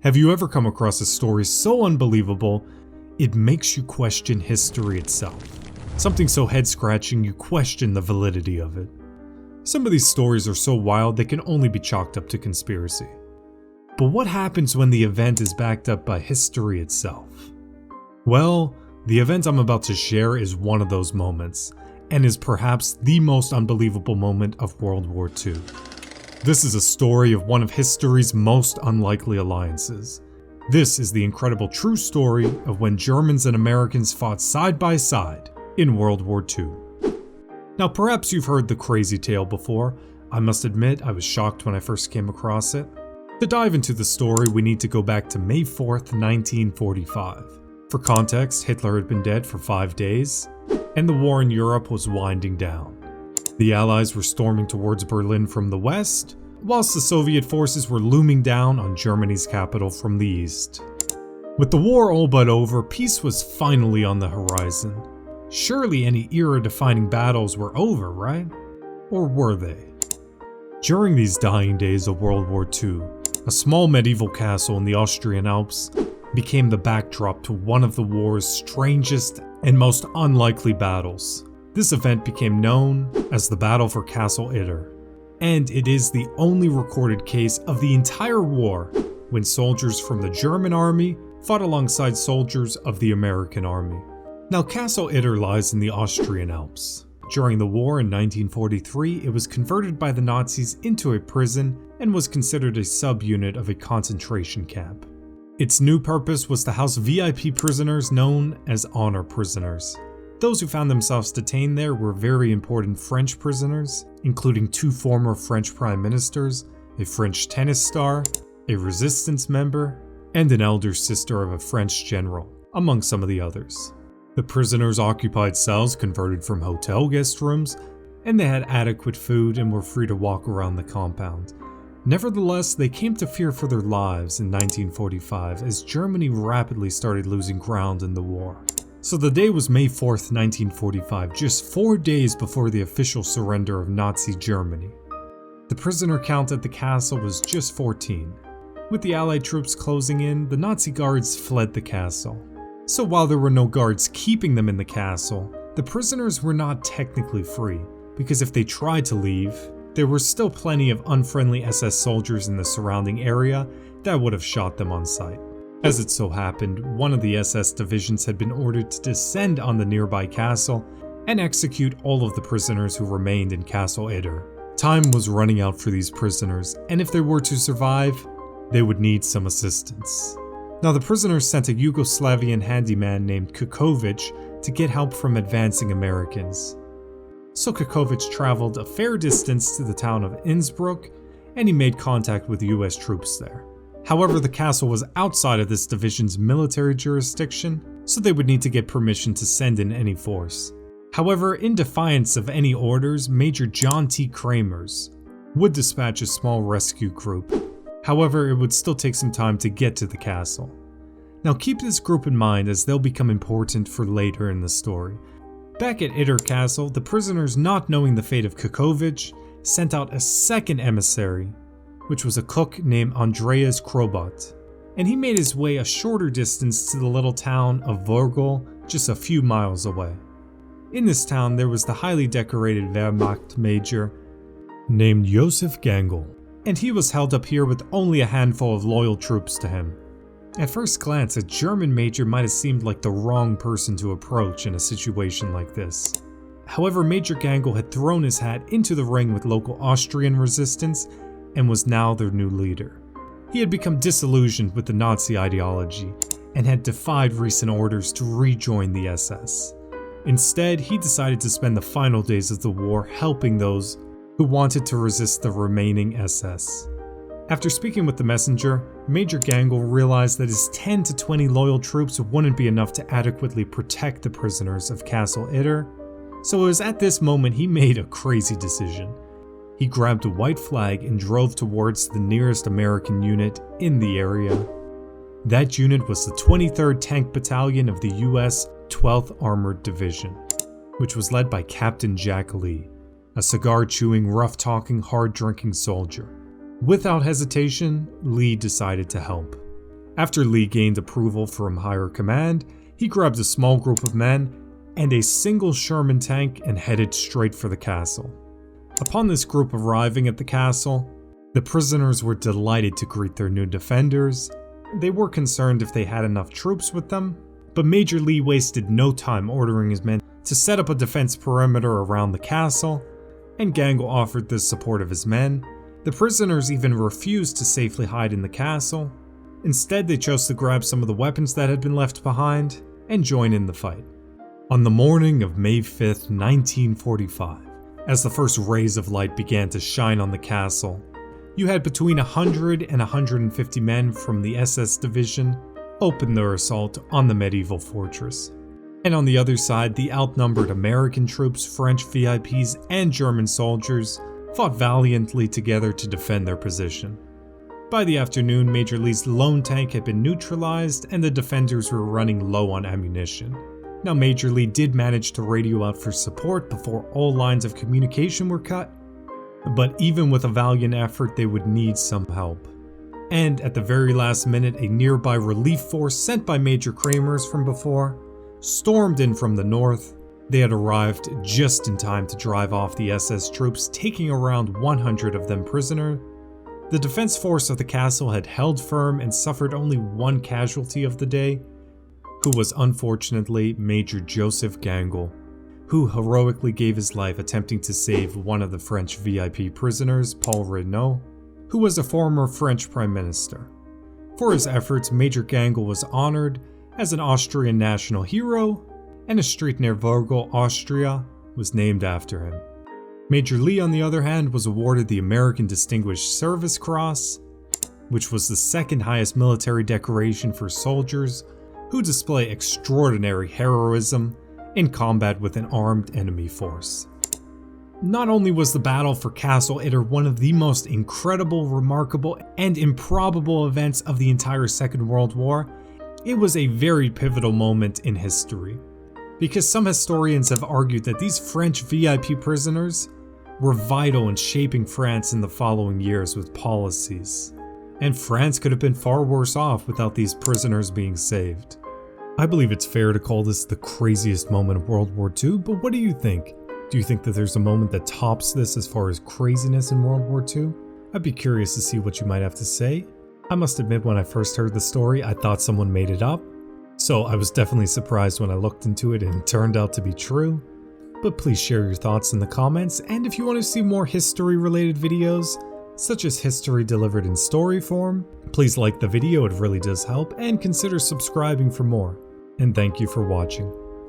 Have you ever come across a story so unbelievable, it makes you question history itself? Something so head-scratching you question the validity of it. Some of these stories are so wild they can only be chalked up to conspiracy. But what happens when the event is backed up by history itself? Well, the event I'm about to share is one of those moments, and is perhaps the most unbelievable moment of World War II. This is a story of one of history's most unlikely alliances. This is the incredible true story of when Germans and Americans fought side by side in World War II. Now, perhaps you've heard the crazy tale before. I must admit, I was shocked when I first came across it. To dive into the story, we need to go back to May 4th, 1945. For context, Hitler had been dead for 5 days, and the war in Europe was winding down. The Allies were storming towards Berlin from the west, whilst the Soviet forces were looming down on Germany's capital from the east. With the war all but over, peace was finally on the horizon. Surely any era-defining battles were over, right? Or were they? During these dying days of World War II, a small medieval castle in the Austrian Alps became the backdrop to one of the war's strangest and most unlikely battles. This event became known as the Battle for Castle Itter, and it is the only recorded case of the entire war when soldiers from the German army fought alongside soldiers of the American army. Now, Castle Itter lies in the Austrian Alps. During the war in 1943, it was converted by the Nazis into a prison and was considered a subunit of a concentration camp. Its new purpose was to house VIP prisoners known as honor prisoners. Those who found themselves detained there were very important French prisoners, including 2 former French prime ministers, a French tennis star, a resistance member, and an elder sister of a French general, among some of the others. The prisoners occupied cells converted from hotel guest rooms, and they had adequate food and were free to walk around the compound. Nevertheless, they came to fear for their lives in 1945 as Germany rapidly started losing ground in the war. So the day was May 4th, 1945, just 4 days before the official surrender of Nazi Germany. The prisoner count at the castle was just 14. With the Allied troops closing in, the Nazi guards fled the castle. So while there were no guards keeping them in the castle, the prisoners were not technically free, because if they tried to leave, there were still plenty of unfriendly SS soldiers in the surrounding area that would have shot them on sight. As it so happened, one of the SS divisions had been ordered to descend on the nearby castle and execute all of the prisoners who remained in Castle Itter. Time was running out for these prisoners, and if they were to survive, they would need some assistance. Now, the prisoners sent a Yugoslavian handyman named Čučković to get help from advancing Americans. So Čučković traveled a fair distance to the town of Innsbruck, and he made contact with US troops there. However, the castle was outside of this division's military jurisdiction, so they would need to get permission to send in any force. However, in defiance of any orders, Major John T. Kramers would dispatch a small rescue group. However, it would still take some time to get to the castle. Now, keep this group in mind as they'll become important for later in the story. Back at Itter Castle, the prisoners, not knowing the fate of Čučković, sent out a second emissary, which was a cook named Andreas Krobot, and he made his way a shorter distance to the little town of Vorgol, just a few miles away. In this town, there was the highly decorated Wehrmacht major named Josef Gangl, and he was held up here with only a handful of loyal troops to him. At first glance, a German major might have seemed like the wrong person to approach in a situation like this. However, Major Gangl had thrown his hat into the ring with local Austrian resistance and was now their new leader. He had become disillusioned with the Nazi ideology and had defied recent orders to rejoin the SS. Instead, he decided to spend the final days of the war helping those who wanted to resist the remaining SS. After speaking with the messenger, Major Gangl realized that his 10 to 20 loyal troops wouldn't be enough to adequately protect the prisoners of Castle Itter, so it was at this moment he made a crazy decision. He grabbed a white flag and drove towards the nearest American unit in the area. That unit was the 23rd Tank Battalion of the US 12th Armored Division, which was led by Captain Jack Lee, a cigar-chewing, rough-talking, hard-drinking soldier. Without hesitation, Lee decided to help. After Lee gained approval from higher command, he grabbed a small group of men and a single Sherman tank and headed straight for the castle. Upon this group arriving at the castle, the prisoners were delighted to greet their new defenders. They were concerned if they had enough troops with them, but Major Lee wasted no time ordering his men to set up a defense perimeter around the castle, and Gangle offered the support of his men. The prisoners even refused to safely hide in the castle. Instead, they chose to grab some of the weapons that had been left behind and join in the fight. On the morning of May 5th, 1945, as the first rays of light began to shine on the castle, you had between 100 and 150 men from the SS Division open their assault on the medieval fortress. And on the other side, the outnumbered American troops, French VIPs, and German soldiers fought valiantly together to defend their position. By the afternoon, Major Lee's lone tank had been neutralized and the defenders were running low on ammunition. Now, Major Lee did manage to radio out for support before all lines of communication were cut, but even with a valiant effort, they would need some help. And at the very last minute, a nearby relief force sent by Major Kramers from before stormed in from the north. They had arrived just in time to drive off the SS troops, taking around 100 of them prisoner. The defense force of the castle had held firm and suffered only one casualty of the day, who was unfortunately Major Joseph Gangle, who heroically gave his life attempting to save one of the French VIP prisoners, Paul Renaud, who was a former French Prime Minister. For his efforts, Major Gangle was honored as an Austrian national hero, and a street near Vogel, Austria, was named after him. Major Lee, on the other hand, was awarded the American Distinguished Service Cross, which was the second highest military decoration for soldiers who display extraordinary heroism in combat with an armed enemy force. Not only was the battle for Castle Itter one of the most incredible, remarkable, and improbable events of the entire Second World War, it was a very pivotal moment in history, because some historians have argued that these French VIP prisoners were vital in shaping France in the following years with policies, and France could have been far worse off without these prisoners being saved. I believe it's fair to call this the craziest moment of World War II, but what do you think? Do you think that there's a moment that tops this as far as craziness in World War II? I'd be curious to see what you might have to say. I must admit, when I first heard the story, I thought someone made it up, so I was definitely surprised when I looked into it and it turned out to be true. But please share your thoughts in the comments, and if you want to see more history-related videos, such as history delivered in story form, please like the video, it really does help, and consider subscribing for more. And thank you for watching.